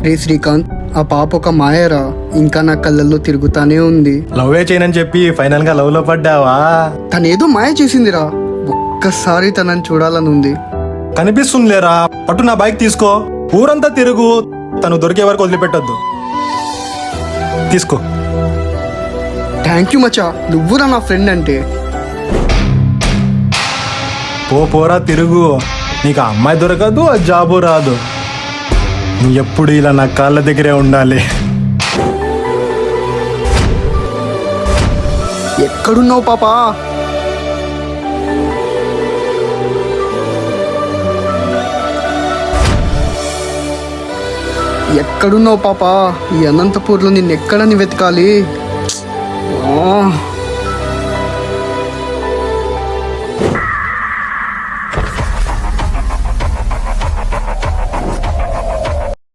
రే శ్రీకాంత్, ఆ పాప ఒక మాయరా, ఇంకా నా కళ్ళల్లో తిరుగుతానే ఉంది. లవ్వే చేయనని చెప్పి ఫైనల్ గా లవ్ లో పడ్డావా? తనేదో మాయ చేసిందిరా, ఒక్కసారి తనని చూడాలని ఉంది. కనిపిస్తుందిలేరా, పట్టు నా బైక్ తీసుకో, ఊరంతా తిరుగు, తను దొరికే వరకు వదిలిపెట్టద్దు. తీసుకో. థ్యాంక్ యూ మచా, నువ్వురా నా ఫ్రెండ్ అంటే. పోరా తిరుగు, నీకు ఆ అమ్మాయి దొరకదు, ఆ జాబు రాదు. నువ్వు ఎప్పుడు ఇలా నా కాళ్ళ దగ్గరే ఉండాలి. ఎక్కడున్నావు పాపా? ఎక్కడున్నావు పాపా? ఈ అనంతపూర్లో నిన్నెక్కడని వెతకాలి?